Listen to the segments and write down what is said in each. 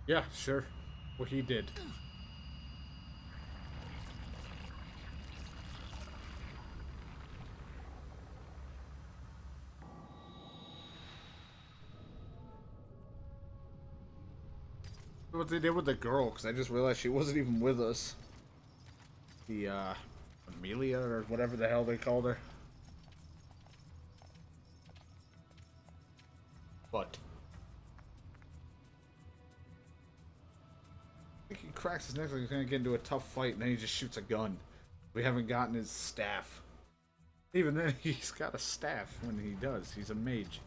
Yeah, sure. What he did. What they did with the girl, because I just realized she wasn't even with us. The, Amelia, or whatever the hell they called her. But I think he cracks his neck like he's gonna get into a tough fight, and then he just shoots a gun. We haven't gotten his staff. Even then, he's got a staff when he does. He's a mage.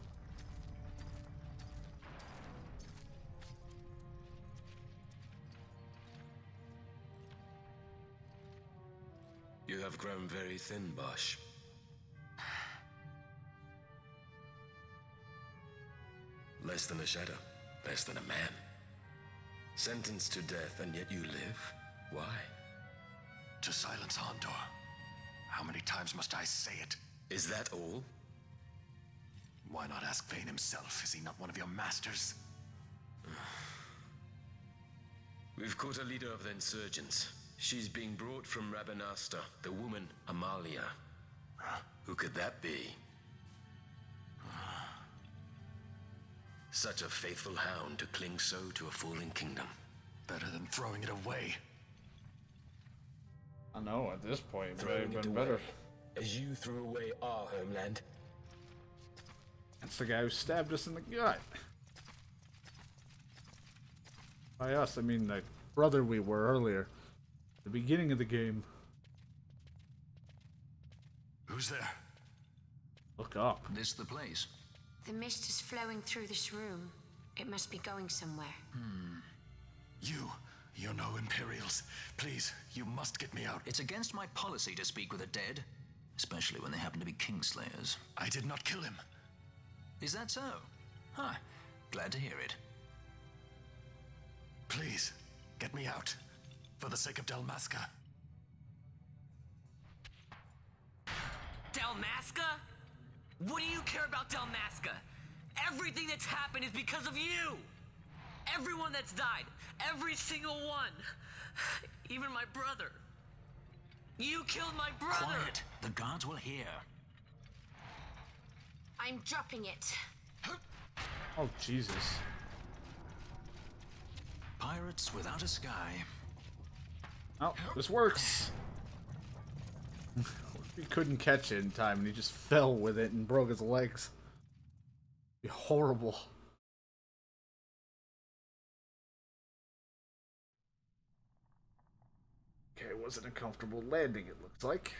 You have grown very thin, Bosch. Less than a shadow, less than a man. Sentenced to death, and yet you live? Why? To silence Hondor. How many times must I say it? Is that all? Why not ask Vayne himself? Is he not one of your masters? We've caught a leader of the insurgents. She's being brought from Rabanasta, the woman Amalia. Who could that be? Such a faithful hound to cling so to a falling kingdom. Better than throwing it away. I know, at this point, it Throwing would it have been better. away, as you threw away our homeland. That's the guy who stabbed us in the gut. By us, I mean the brother we were earlier. The beginning of the game. Who's there? Look up. This the place? The mist is flowing through this room. It must be going somewhere. You're no Imperials. Please, you must get me out. It's against my policy to speak with the dead, especially when they happen to be Kingslayers. I did not kill him. Is that so? Huh. Glad to hear it. Please, get me out. For the sake of Dalmasca. Dalmasca? What do you care about Dalmasca? Everything that's happened is because of you! Everyone that's died. Every single one. Even my brother. You killed my brother! Quiet! The guards will hear. I'm dropping it. Oh, Jesus. Pirates without a sky. Oh, this works. He couldn't catch it in time, and he just fell with it and broke his legs. It'd be horrible. Okay, it wasn't a comfortable landing, it looks like.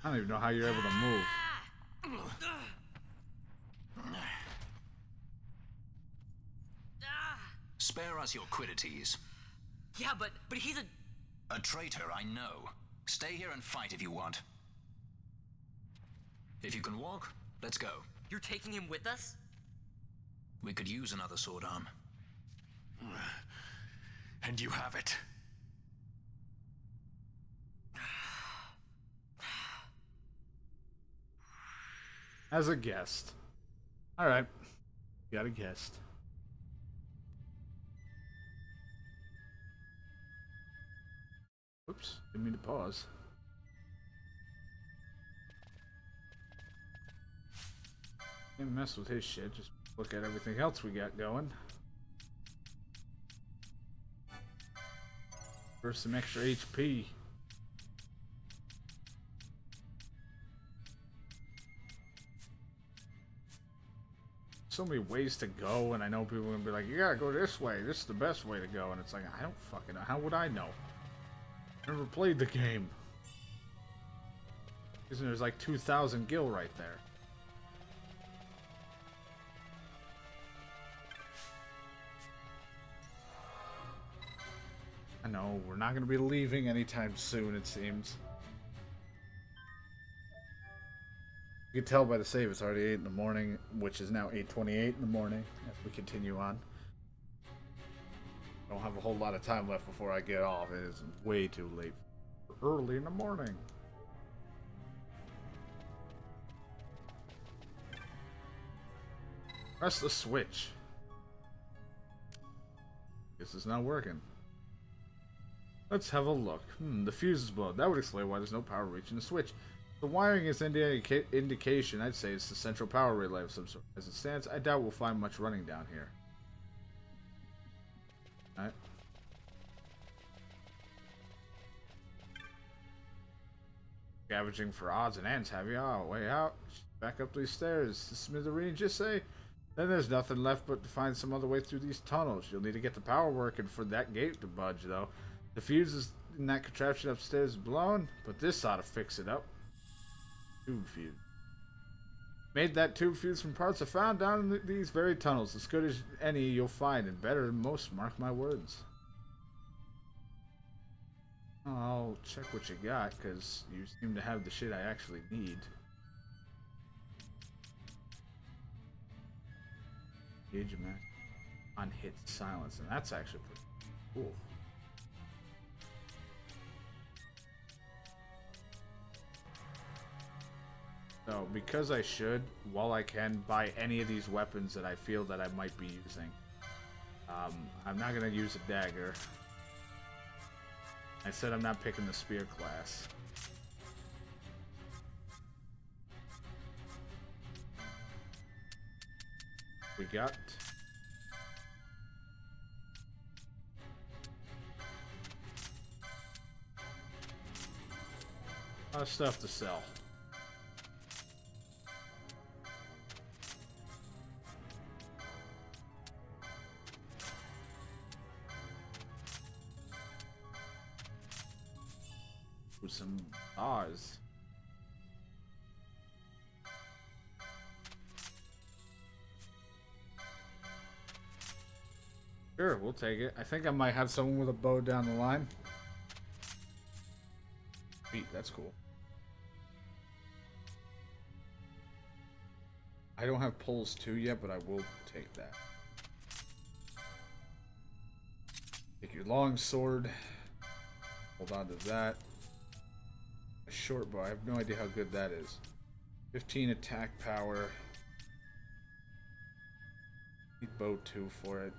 I don't even know how you're able to move. Spare us your quiddities. Yeah, but he's A traitor, I know. Stay here and fight if you want. If you can walk, let's go. You're taking him with us? We could use another sword arm. And you have it. As a guest. Alright. Got a guest. Oops, didn't mean to pause. Can't mess with his shit, just look at everything else we got going. For some extra HP. So many ways to go, and I know people are gonna be like, you gotta go this way, this is the best way to go, and it's like, I don't fucking know. How would I know? Never played the game. Isn't there's like 2,000 gil right there? I know, we're not going to be leaving anytime soon, it seems. You can tell by the save it's already 8 in the morning, which is now 8:28 in the morning as we continue on. Don't have a whole lot of time left before I get off. It is way too late. Early in the morning. Press the switch. Guess it's not working. Let's have a look. The fuse is blown. That would explain why there's no power reaching the switch. The wiring is indication. I'd say it's the central power relay of some sort. As it stands, I doubt we'll find much running down here. Alright. Scavenging for odds and ends, have you? Oh, way out. Back up these stairs. The smithereens, just say. Then there's nothing left but to find some other way through these tunnels. You'll need to get the power working for that gate to budge, though. The fuses in that contraption upstairs is blown, but this ought to fix it up. Tube fuse. Made that tube fuse from parts I found down in these very tunnels. As good as any you'll find, and better than most, mark my words. I'll check what you got, because you seem to have the shit I actually need. Gauge of match. Unhit silence, and that's actually pretty cool. So, because I should, while I can, buy any of these weapons that I feel that I might be using. I'm not going to use a dagger. I said I'm not picking the spear class. We got a lot of stuff to sell. With some Oz. Sure, we'll take it. I think I might have someone with a bow down the line. Sweet, that's cool. I don't have pulls 2 yet, but I will take that. Take your long sword. Hold on to that. A short bow. I have no idea how good that is. 15 attack power. Need bow 2 for it.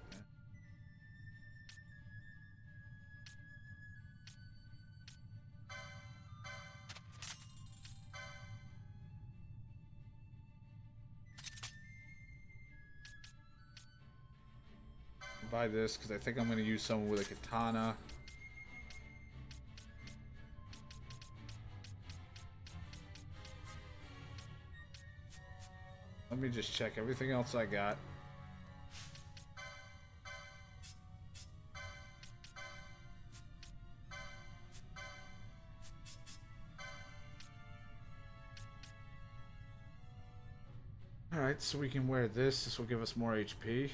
Buy this because I think I'm going to use someone with a katana. Let me just check everything else I got. Alright, so we can wear this. This will give us more HP.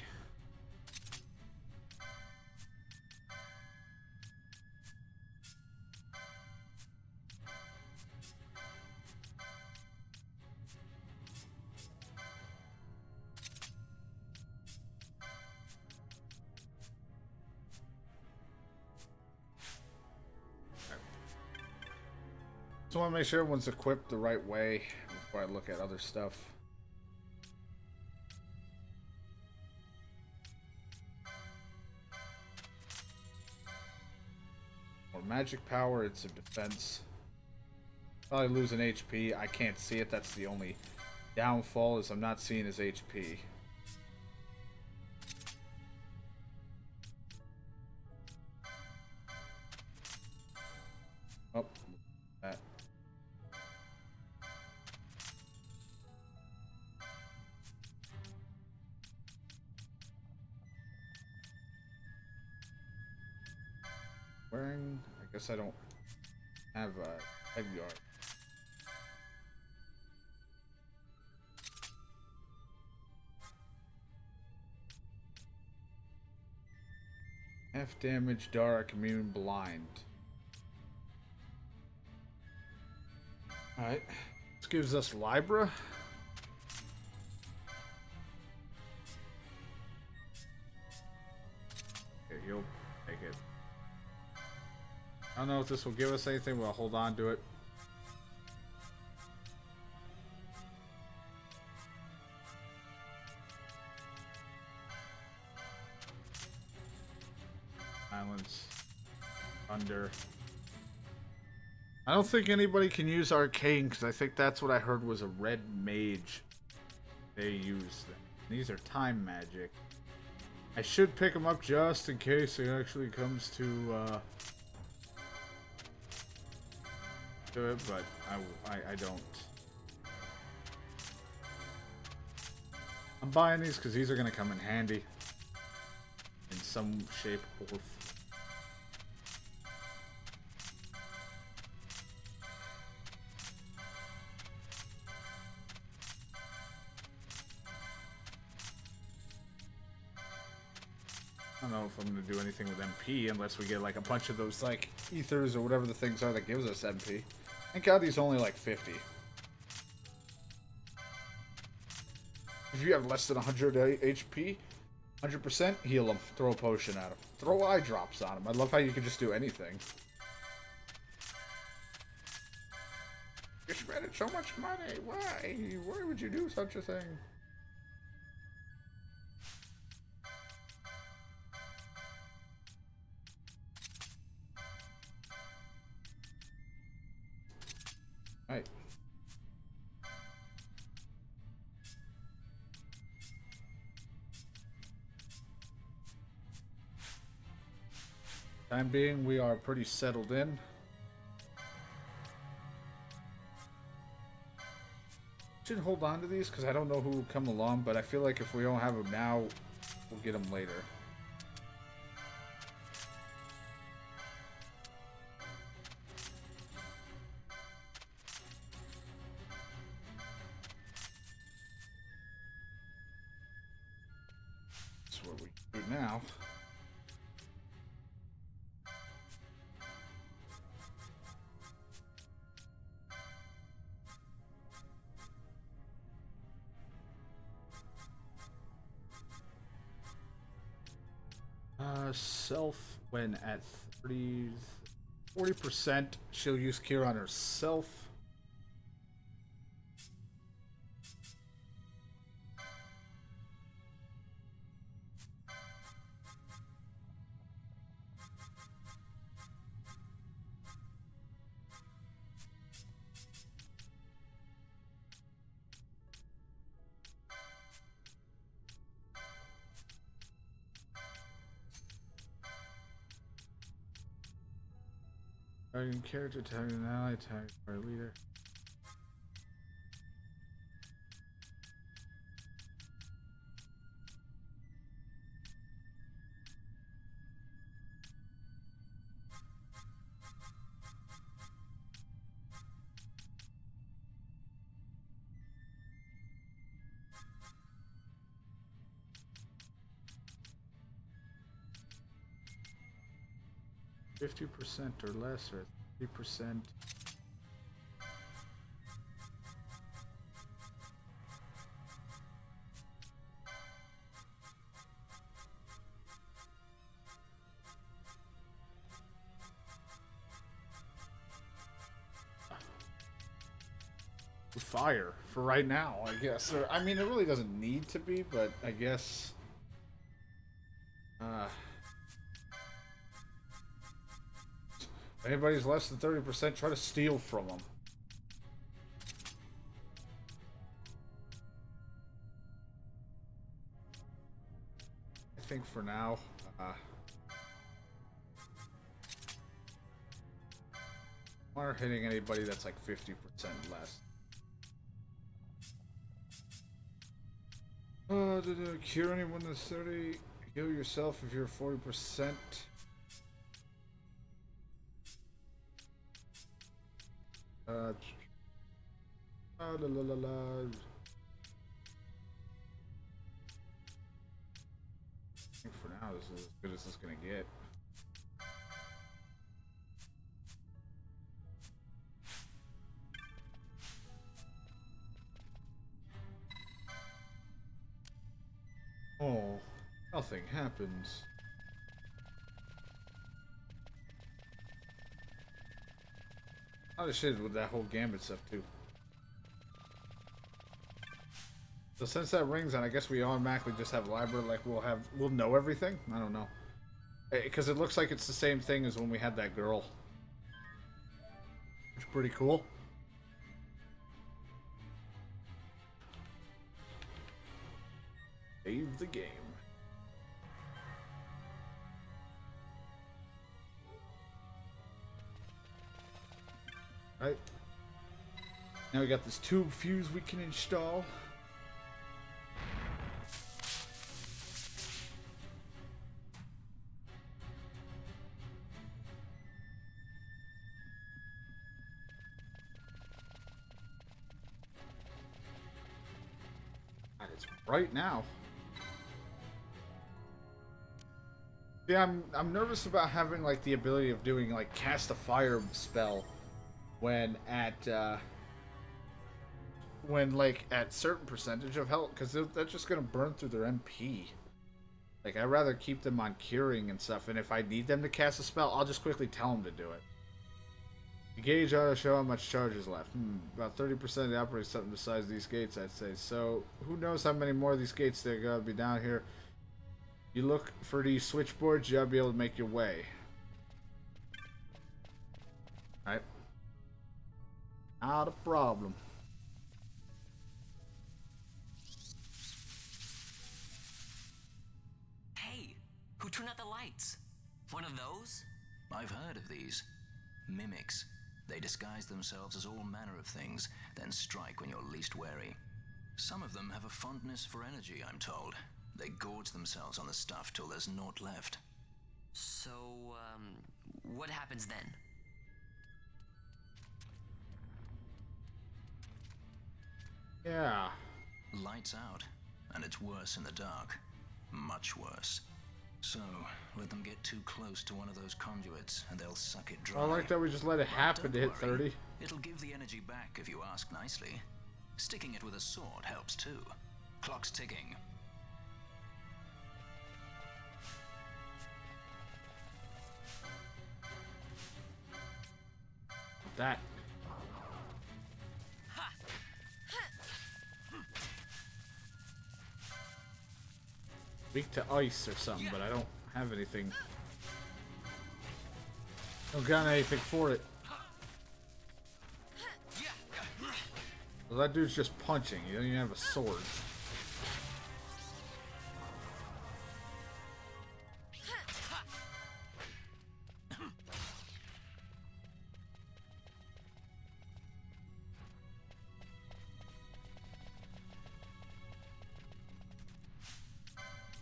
So I want to make sure everyone's equipped the right way before I look at other stuff. More magic power, it's a defense. Probably losing HP. I can't see it. That's the only downfall, is I'm not seeing his HP. Oh, that. Wearing, I guess I don't have a heavy art. Half damage, dark, immune, blind. Alright, this gives us Libra. Okay, you'll take it. I don't know if this will give us anything, but I'll hold on to it. Silence. Thunder. I don't think anybody can use Arcane, because I think that's what I heard was a red mage. They use them. These are time magic. I should pick them up just in case it actually comes to it, but I don't. I'm buying these because these are going to come in handy in some shape or form. I don't know if I'm going to do anything with MP unless we get like a bunch of those like ethers or whatever the things are that gives us MP. Thank God these only like 50. If you have less than 100 HP, 100%, heal them. Throw a potion at them. Throw eye drops on them. I love how you can just do anything. You spending so much money. Why? Why would you do such a thing? Right. Time being, we are pretty settled in. Should hold on to these because I don't know who will come along, but I feel like if we don't have them now, we'll get them later. That's what we do now. Self when at 40%, she'll use cure on herself. Targeting character, targeting ally, targeting our leader. %, or less, or 3%. Fire for right now, I guess. Or, I mean, it really doesn't need to be, but I guess. If anybody's less than 30%, try to steal from them. I think for now, we're hitting anybody that's like 50% less. Cure anyone that's 30. Heal yourself if you're 40%. La la la la. I think for now this is as good as it's gonna get. Oh, nothing happens. How the shit with that whole gambit stuff too. So since that rings on, I guess we automatically just have library, like we'll know everything. I don't know. Because it looks like it's the same thing as when we had that girl. It's pretty cool. Save the game. Right. Now we got this tube fuse we can install. God, it's bright now. Yeah, I'm nervous about having like the ability of doing like cast a fire spell when like at certain percentage of health, because that's just gonna burn through their MP. Like, I'd rather keep them on curing and stuff, and if I need them to cast a spell, I'll just quickly tell them to do it. The gauge ought to show how much charge is left. About 30% of the operating something besides these gates, I'd say. So who knows how many more of these gates there are gonna be down here. You look for these switchboards, you ought to be able to make your way. Alright. Not a problem. Hey, who turned out the lights? One of those? I've heard of these. Mimics. They disguise themselves as all manner of things, then strike when you're least wary. Some of them have a fondness for energy, I'm told. They gorge themselves on the stuff till there's naught left. So, what happens then? Yeah. Lights out, and it's worse in the dark. Much worse. So, let them get too close to one of those conduits, and they'll suck it dry. I like that we just let it happen to hit 30. It'll give the energy back if you ask nicely. Sticking it with a sword helps too. Clock's ticking. That. Weak to ice or something, but I don't have anything. Don't got anything for it. Well, that dude's just punching. You don't even have a sword.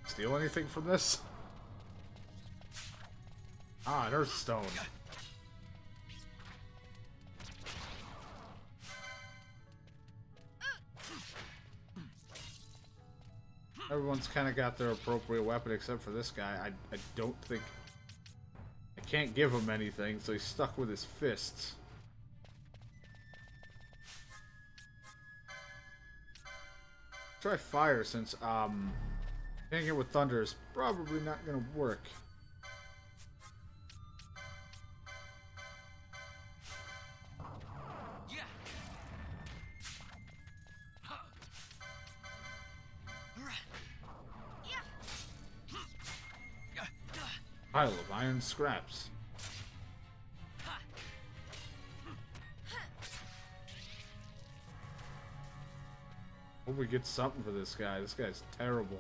Steal anything from this? Ah, an earth stone. Everyone's kind of got their appropriate weapon except for this guy. I don't think... I can't give him anything, so he's stuck with his fists. Try fire since, hitting it with thunder is probably not going to work. Pile of iron scraps. Hope we get something for this guy. This guy's terrible.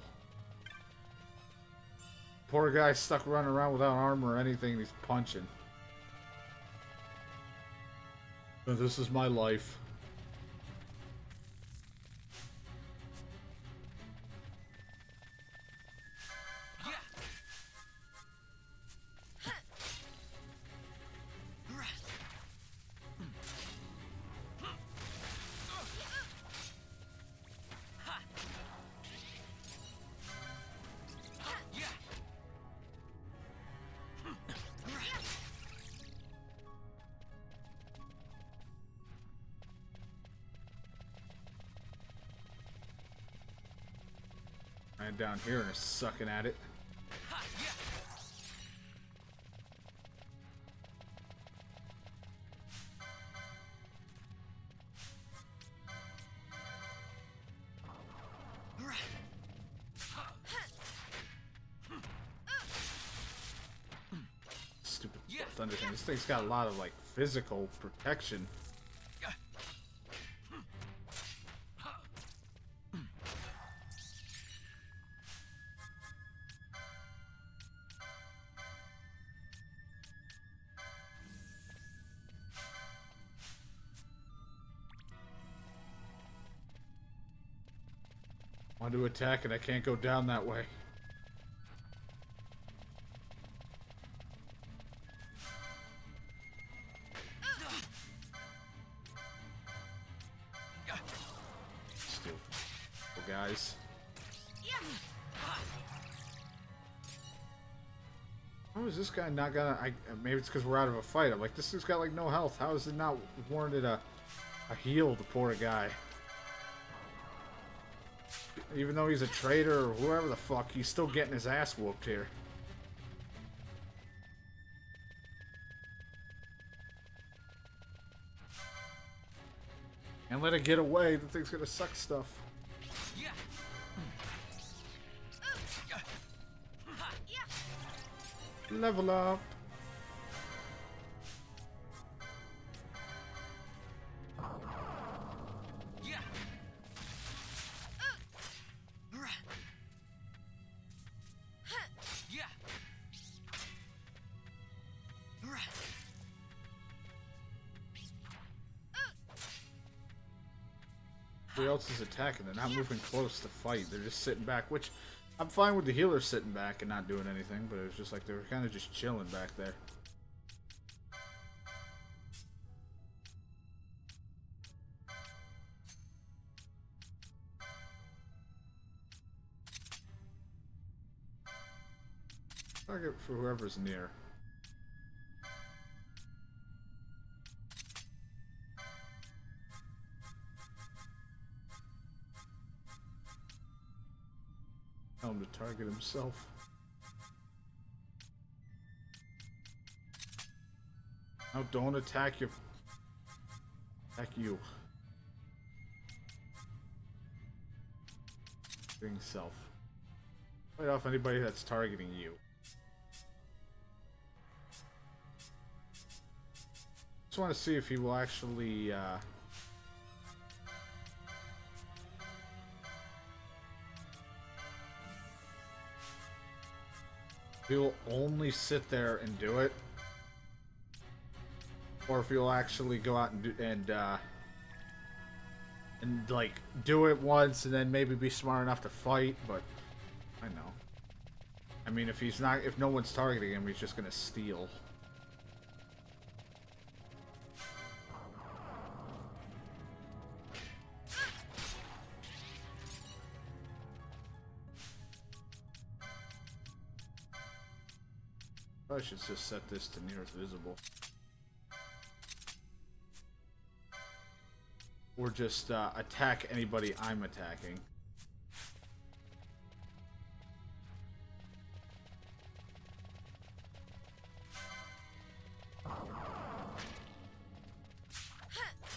Poor guy stuck running around without armor or anything, and he's punching. But this is my life. Down here and are sucking at it. to understand. This thing's got a lot of, like, physical protection. I want to attack and I can't go down that way. Stupid guys. How is this guy not gonna... maybe it's because we're out of a fight. I'm like, this dude's got like no health. How is it not warranted a heal to poor guy? Even though he's a traitor or whoever the fuck, he's still getting his ass whooped here. And let it get away, the thing's gonna suck stuff. Level up. Everybody else is attacking. They're not moving close to fight. They're just sitting back, which I'm fine with the healer sitting back and not doing anything, but it was just like they were kind of just chilling back there. Target for whoever's near. Tell him to target himself. No, don't attack your... Attack you. Targeting self. Fight off anybody that's targeting you. Just want to see if he will actually, he'll only sit there and do it, or if he'll actually go out and do, and like do it once and then maybe be smart enough to fight. But I know. I mean, if no one's targeting him, he's just gonna steal. I should just set this to nearest visible. Or just attack anybody I'm attacking.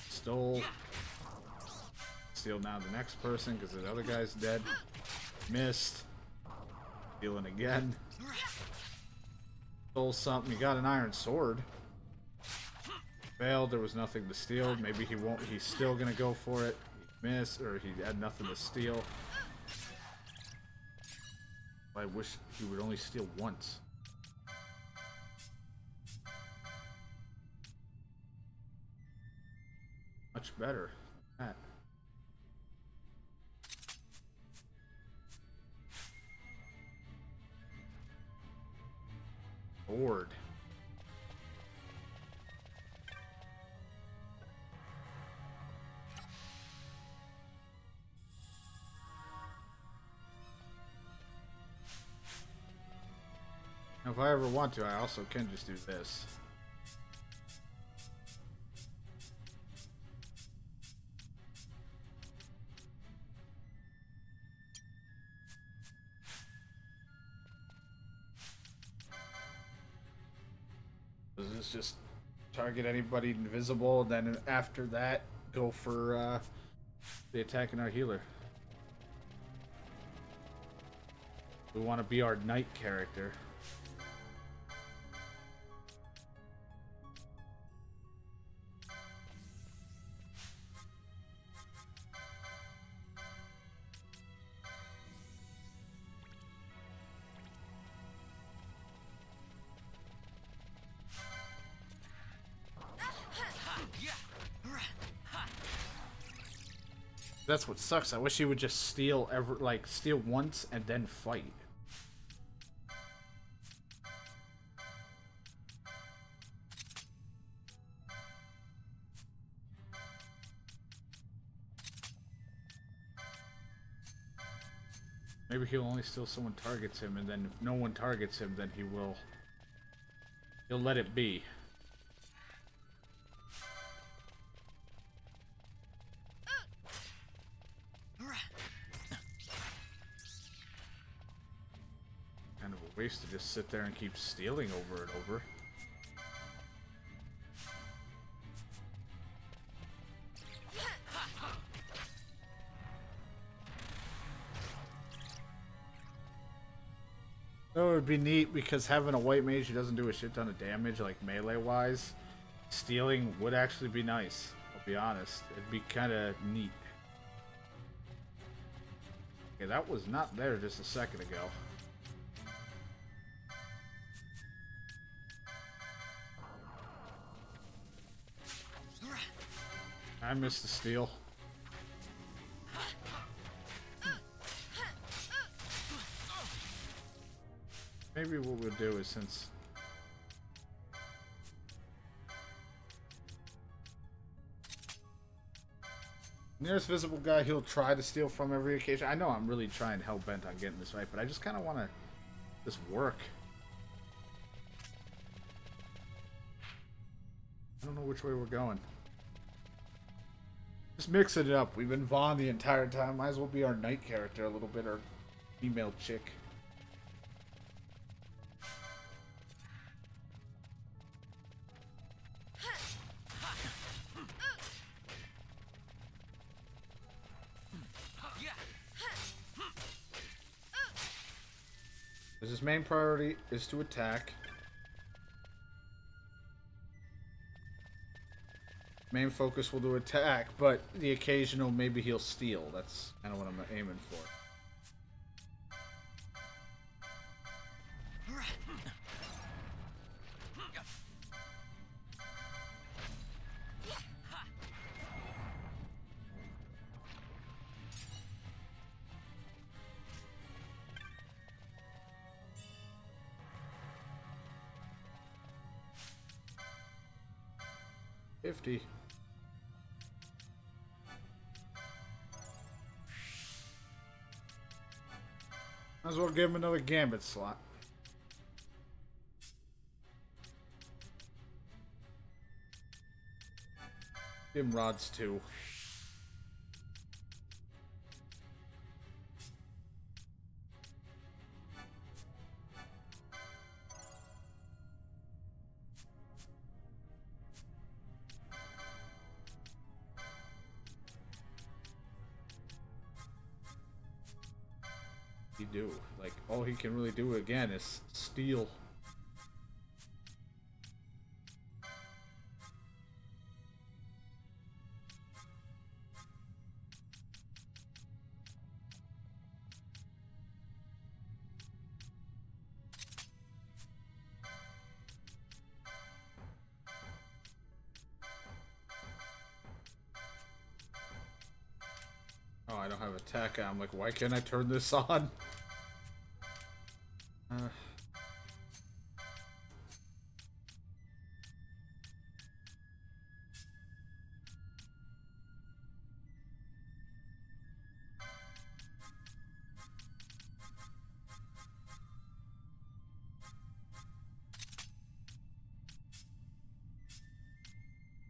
Stole. Steal now the next person because the other guy's dead. Missed. Stealing again. Stole something. He got an iron sword. Failed. There was nothing to steal. Maybe he won't. He's still gonna go for it. He missed, or he had nothing to steal. I wish he would only steal once. Much better. That. Board. Now, if I ever want to, I also can just do this. Does this just target anybody invisible, and then after that, go for the attacking our healer? We want to be our knight character. That's what sucks. I wish he would just steal steal once and then fight. Maybe he'll only steal someone targets him, and then if no one targets him, then he'll let it be. Kind of a waste to just sit there and keep stealing over and over. That would be neat because having a white mage who doesn't do a shit ton of damage, like melee wise, stealing would actually be nice. I'll be honest. It'd be kind of neat. Okay, that was not there just a second ago. I missed the steal. Maybe what we'll do is since... Nearest visible guy he'll try to steal from every occasion. I know I'm really trying hell-bent on getting this right, but I just kind of want to just work. I don't know which way we're going. Just mixing it up. We've been Vaughn the entire time. Might as well be our knight character a little bit, or female chick. His main priority is to attack. Main focus will do attack, but the occasional maybe he'll steal. That's kind of what I'm aiming for. $50. Might as well give him another gambit slot. Give him rods too. Do like all he can really do again is steal. Oh, I don't have attack. I'm like, why can't I turn this on?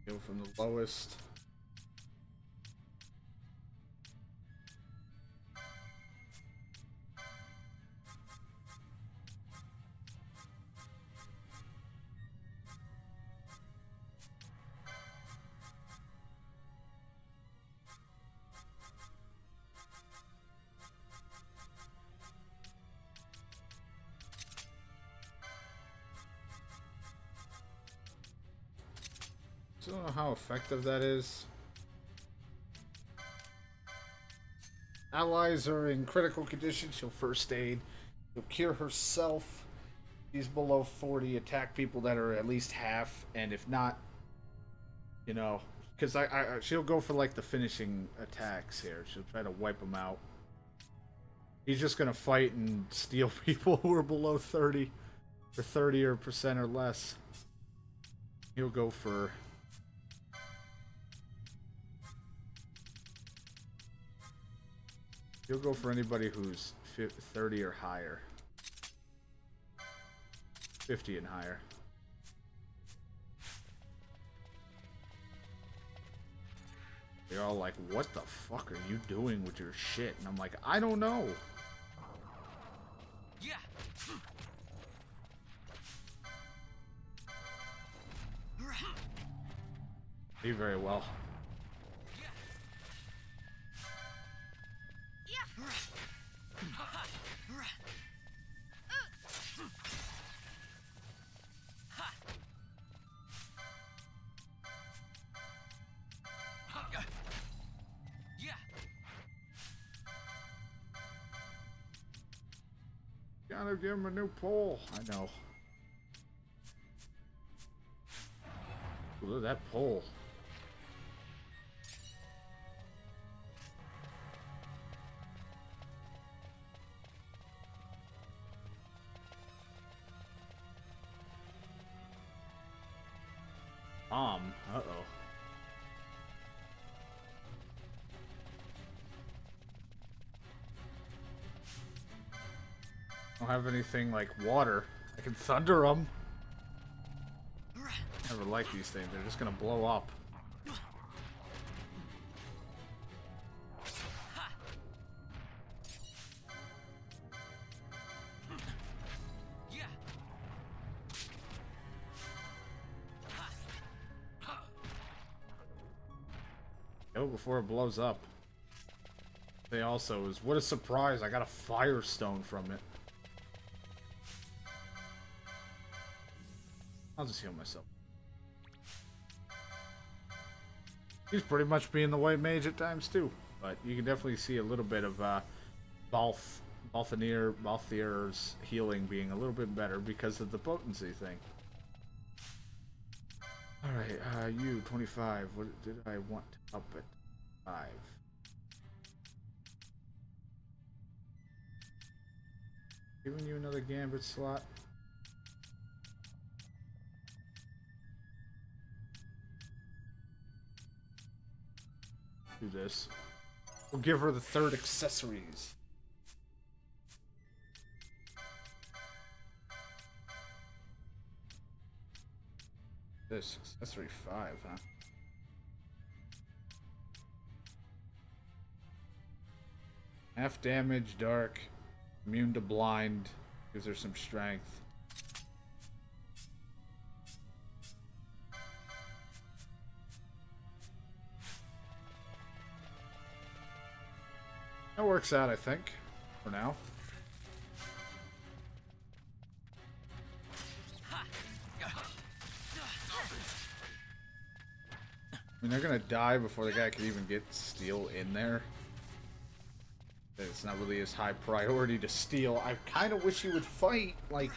Go from the lowest. I don't know how effective that is. Allies are in critical condition. She'll first aid. She'll cure herself. She's below 40. Attack people that are at least half. And if not, you know, because she'll go for like the finishing attacks here. She'll try to wipe them out. He's just gonna fight and steal people who are below 30 or 30% or less. He'll go for anybody who's 30 or higher. 50 and higher. They're all like, what the fuck are you doing with your shit? And I'm like, I don't know. Yeah. Do very well. Gotta give him a new pole. I know. Look at that pole. Uh-oh. I don't have anything like water. I can thunder them. Never like these things. They're just gonna blow up. Go before it blows up. They also is, what a surprise, I got a firestone from it. I'll just heal myself. He's pretty much being the white mage at times too, but you can definitely see a little bit of Balthir's healing being a little bit better because of the potency thing. Alright, you, 25. What did I want to up at 5? Giving you another gambit slot. Do this. We'll give her the 3rd accessories. This accessory 5, huh? Half damage, dark, immune to blind, gives her some strength. That works out, I think, for now. I mean, they're gonna die before the guy can even get steel in there. It's not really his high priority to steal. I kind of wish he would fight, like,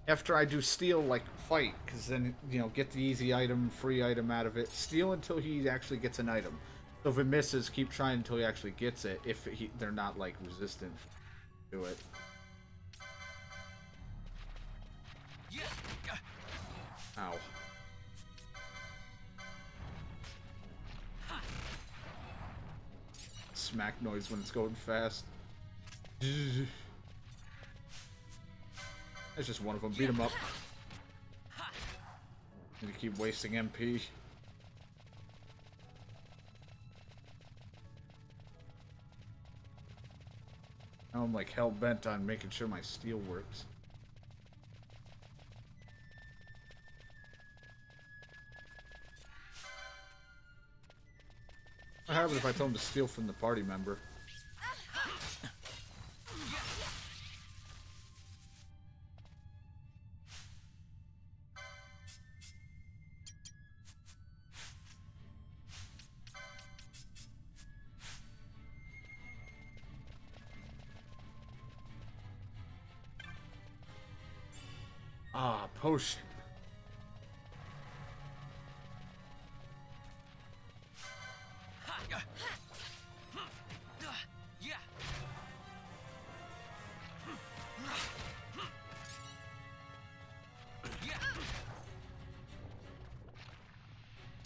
after I do steal, like, fight. Because then, you know, get the easy item, free item out of it. Steal until he actually gets an item. So if it misses, keep trying until he actually gets it, if they're not, like, resistant to it. Ow. Smack noise when it's going fast. That's just one of them. Beat him up. Need to keep wasting MP. Now I'm like hell-bent on making sure my steel works. What happens if I tell him to steal from the party member? Ah, potion.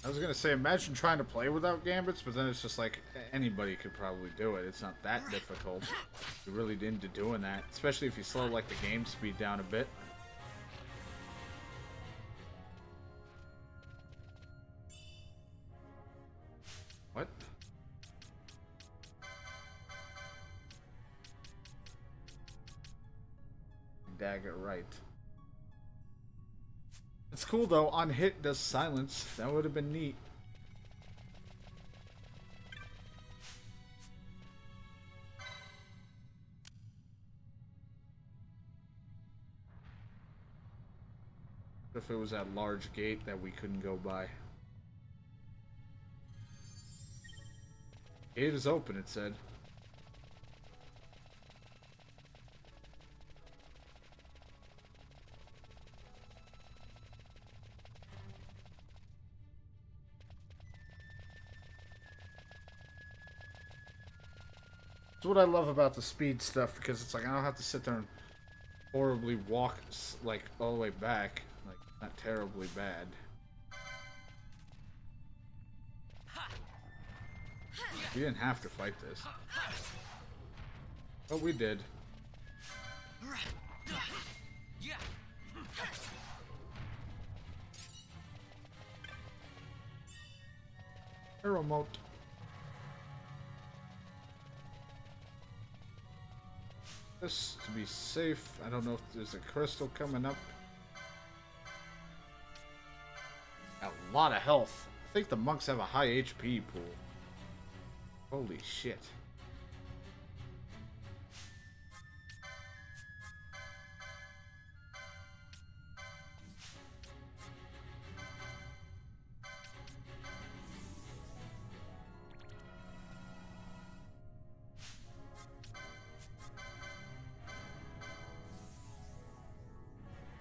I was gonna say, imagine trying to play without gambits, but then it's just like anybody could probably do it. It's not that difficult. You're really into doing that, especially if you slow like the game speed down a bit. What? Dagger right. It's cool though, on hit does silence. That would have been neat. If it was that large gate that we couldn't go by. Gate is open, it said. That's what I love about the speed stuff, because it's like I don't have to sit there and horribly walk like all the way back. Like, not terribly bad. We didn't have to fight this. But we did. A remote. This to be safe. I don't know if there's a crystal coming up. A lot of health. I think the monks have a high HP pool. Holy shit.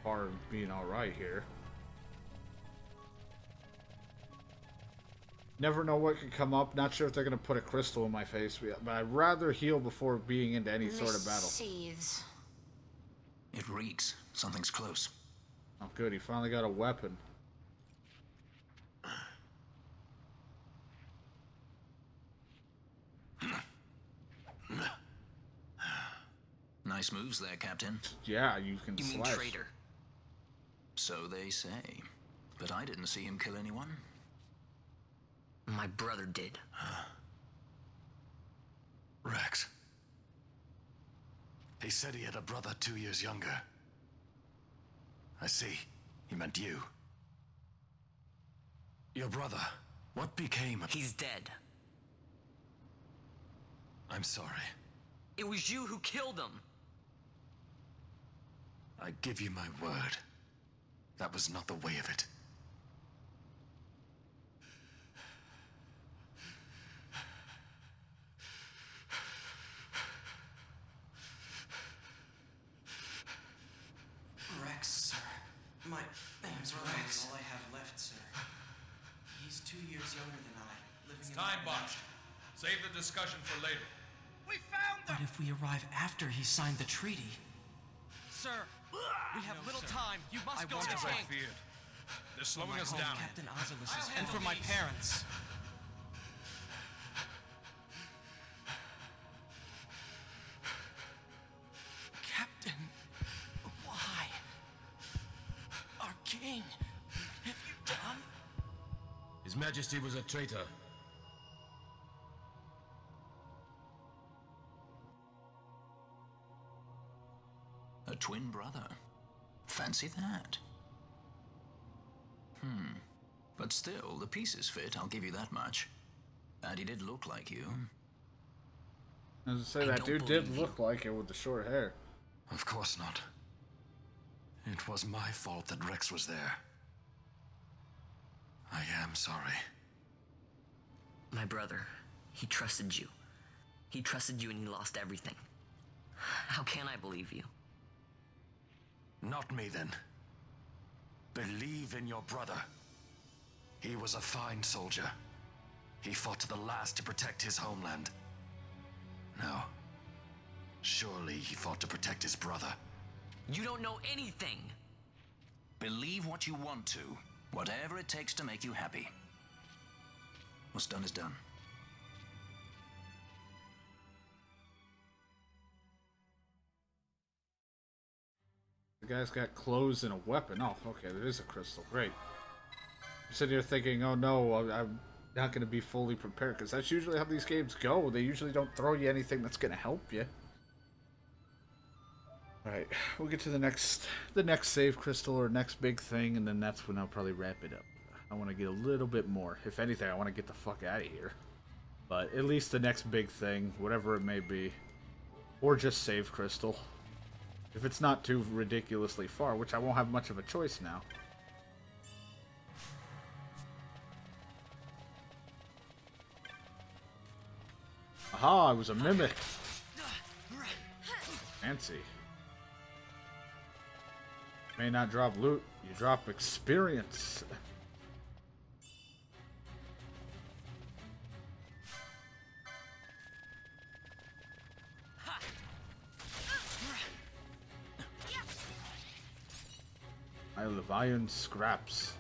Far being alright here. Never know what could come up. Not sure if they're going to put a crystal in my face, but I'd rather heal before being into any sort of battle. Seethes. It reeks. Something's close. Oh, good. He finally got a weapon. Nice moves there, Captain. Yeah, you can You mean slash. traitor? So they say. But I didn't see him kill anyone. My brother did. Rex. He said he had a brother 2 years younger. I see. He meant you. Your brother. What became of... He's dead. I'm sorry. It was you who killed him. I give you my word. That was not the way of it. Rex, sir. My name's Rex. All I have left, sir. He's 2 years younger than I, living in... Time box. Save the discussion for later. We found them! But if we arrive after he signed the treaty... Sir, we have little time. You must go to As the I tank. feared. They're slowing My us home, down. Captain Ozilus's And for my parents. Captain, why? Our king, what have you done? His Majesty was a traitor. A twin brother. Fancy that. But still, the pieces fit, I'll give you that much. And he did look like you. I was gonna say, I that don't dude did believe look like it with the short hair. Of course not. It was my fault that Rex was there. I am sorry. My brother, he trusted you. He trusted you and he lost everything. How can I believe you? Not me, then. Believe in your brother. He was a fine soldier. He fought to the last to protect his homeland. Now, surely he fought to protect his brother. You don't know anything. Believe what you want to. Whatever it takes to make you happy. What's done is done. The guy's got clothes and a weapon. Oh, okay, there is a crystal. Great. I'm sitting here thinking, oh no, I'm not going to be fully prepared, because that's usually how these games go. They usually don't throw you anything that's going to help you. Alright, we'll get to the next save crystal or next big thing, and then that's when I'll probably wrap it up. I want to get a little bit more. If anything, I want to get the fuck out of here. But at least the next big thing, whatever it may be. Or just save crystal. If it's not too ridiculously far, which I won't have much of a choice now. Aha, I was a mimic. Fancy. May not drop loot, you drop experience. Isle of Iron scraps.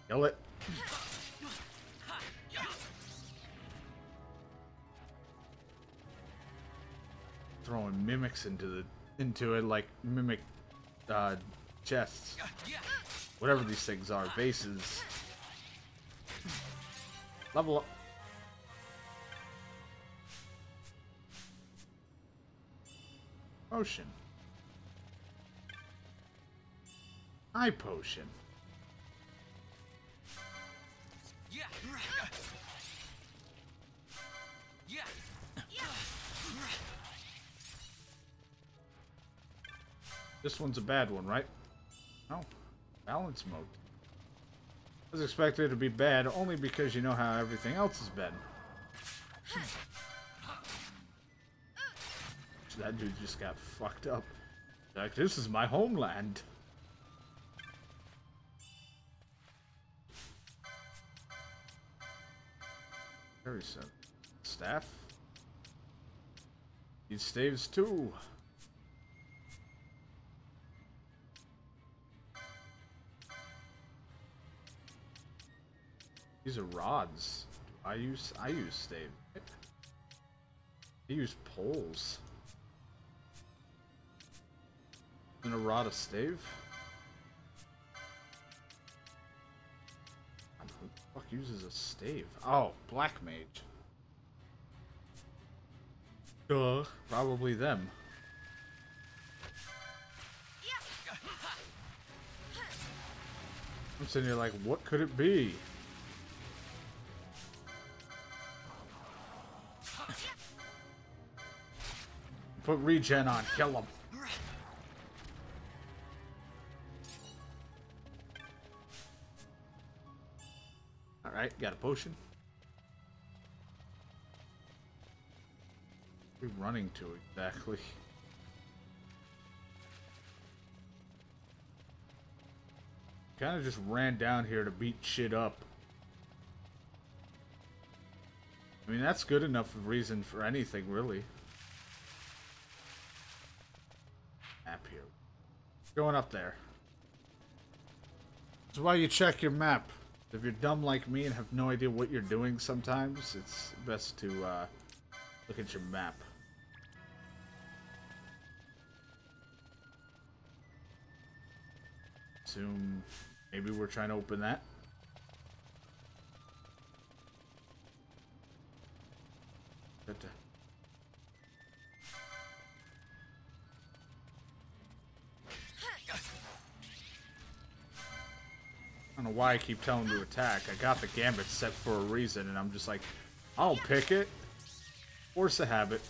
Kill it. Throwing mimics into it like mimic chests. Whatever these things are, vases. Level up. Potion. Eye potion. This one's a bad one, right? No. Balance mode. I was expecting it to be bad only because you know how everything else has been. That dude just got fucked up. Like, this is my homeland. Very simple. Staff. Need staves too. These are rods. I use stave. I use poles. And a rod of stave? Who the fuck uses a stave? Oh, black mage. Duh. Probably them. I'm sitting here like, what could it be? Put regen on, kill him. Alright, got a potion. What are we running to exactly? Kind of just ran down here to beat shit up. I mean, that's good enough of reason for anything, really. Map here. Going up there. That's why you check your map. If you're dumb like me and have no idea what you're doing sometimes, it's best to look at your map. Assume maybe we're trying to open that. I don't know why I keep telling him to attack. I got the gambit set for a reason, and I'm just like, I'll pick it. Force a habit.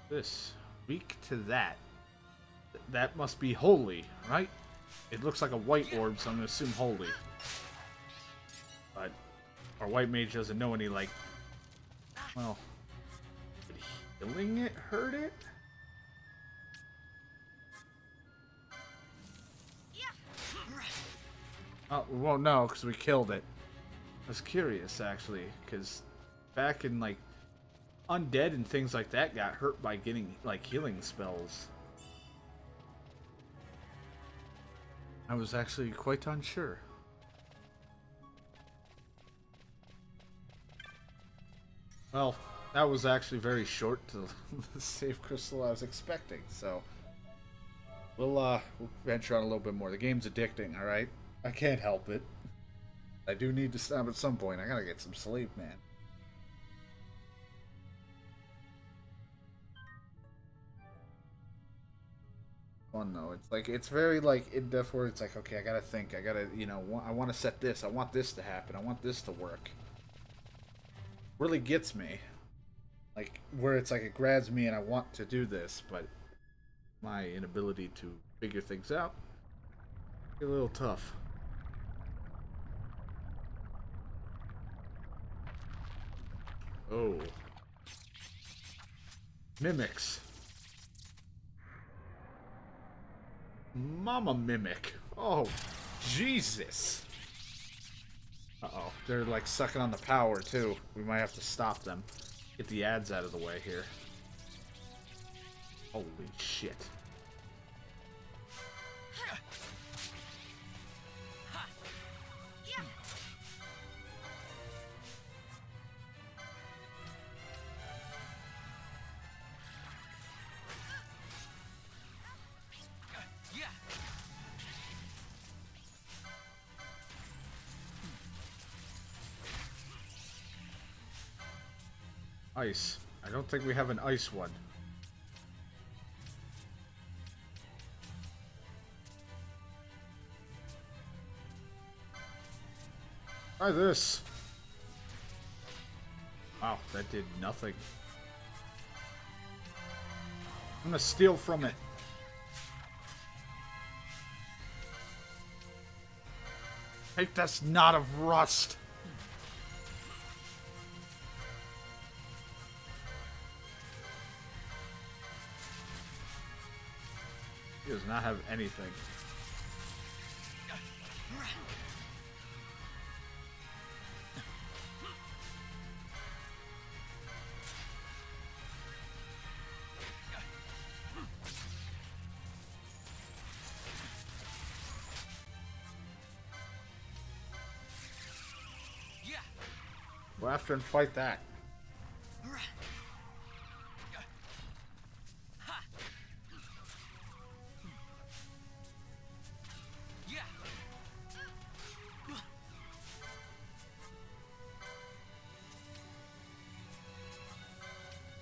This. Weak to that. That must be holy, right? It looks like a white orb, so I'm going to assume holy. But our white mage doesn't know any, like... Well... Did healing it hurt it? Oh, we won't know because we killed it. I was curious, actually, because back in, like, undead and things like that got hurt by getting, like, healing spells. I was actually quite unsure. Well, that was actually very short to the save crystal I was expecting, so we'll venture on a little bit more. The game's addicting, alright? I can't help it. I do need to stop at some point. I gotta get some sleep, man. Fun though. It's like, it's very like in-depth where it's like, okay, I gotta think. I gotta, you know, I want to set this. I want this to happen. I want this to work. Really gets me. Like, where it's like it grabs me and I want to do this, but my inability to figure things out is a little tough. Oh. Mimics. Mama Mimic. Oh, Jesus. Uh-oh. They're like sucking on the power, too. We might have to stop them. Get the ads out of the way here. Holy shit. Ice. I don't think we have an ice one. Try this. Wow, that did nothing. I'm gonna steal from it. Take this knot of rust. He does not have anything. Go after and fight that.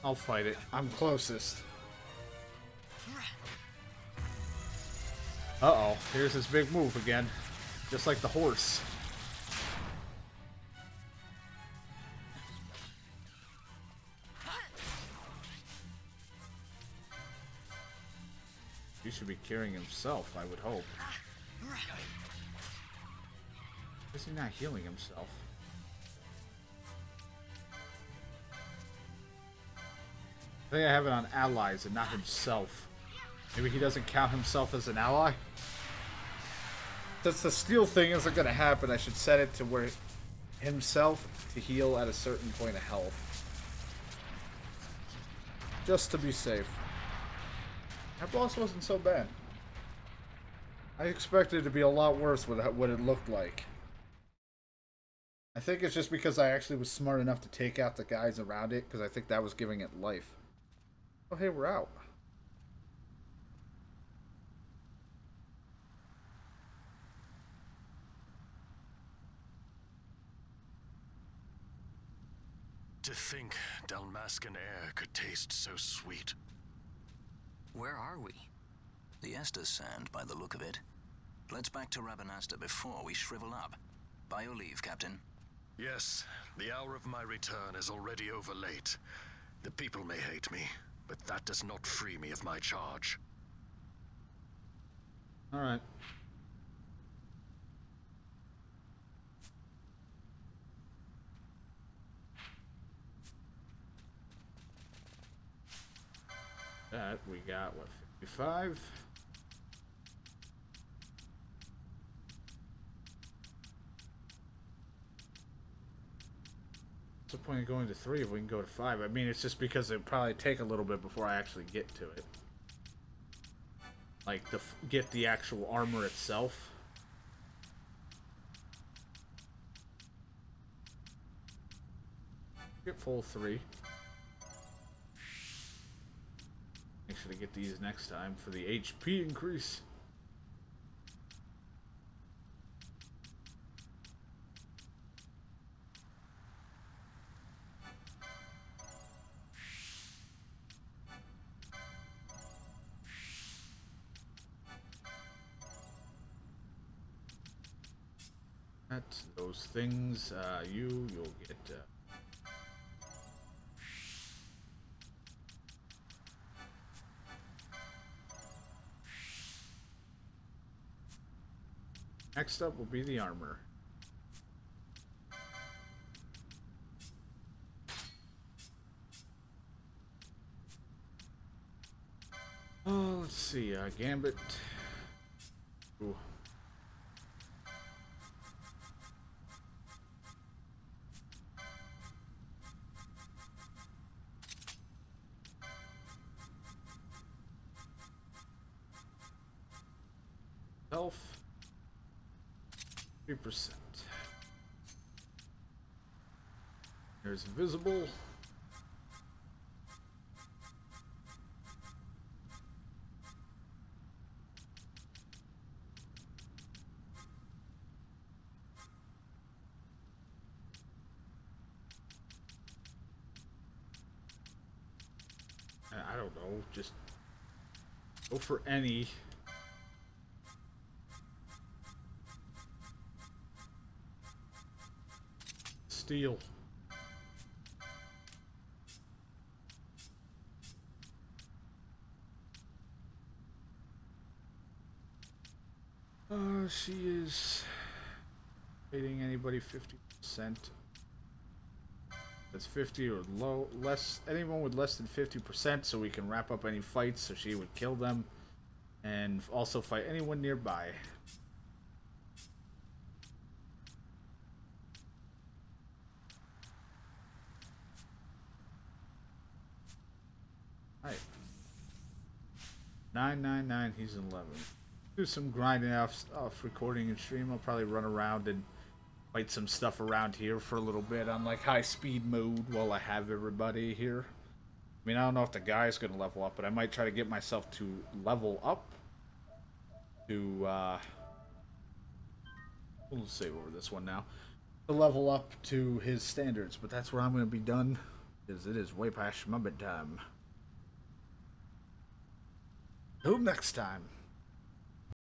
I'll fight it. I'm closest. Uh-oh. Here's his big move again. Just like the horse. He should be carrying himself, I would hope. Why is he not healing himself? I think I have it on allies and not himself. Maybe he doesn't count himself as an ally? Since the steal thing isn't going to happen, I should set it to where himself to heal at a certain point of health. Just to be safe. That boss wasn't so bad. I expected it to be a lot worse with what it looked like. I think it's just because I actually was smart enough to take out the guys around it, because I think that was giving it life. Oh, hey, we're out. To think Dalmascan air could taste so sweet. Where are we? The Estes Sand, by the look of it. Let's back to Rabanasta before we shrivel up. By your leave, Captain. Yes, the hour of my return is already over late. The people may hate me, but that does not free me of my charge. All right. That we got, what, 55? What's the point of going to 3 if we can go to 5? I mean, it's just because it'll probably take a little bit before I actually get to it. Like, get the actual armor itself. Get full 3. Make sure to get these next time for the HP increase. That's those things. You'll get. Next up will be the armor. Oh, let's see. Gambit. Ooh. Health 3%. There's invisible. I don't know, just go for any. Steel. She is rating anybody 50%. That's 50 or less. Anyone with less than 50%, so we can wrap up any fights. So she would kill them, and also fight anyone nearby. Alright. 999, he's in 11. Do some grinding off recording and stream. I'll probably run around and fight some stuff around here for a little bit on like high speed mode while I have everybody here. I mean, I don't know if the guy's gonna level up, but I might try to get myself to level up to we'll save over this one now. To level up to his standards, but that's where I'm gonna be done, because it is way past my bedtime. Till next time.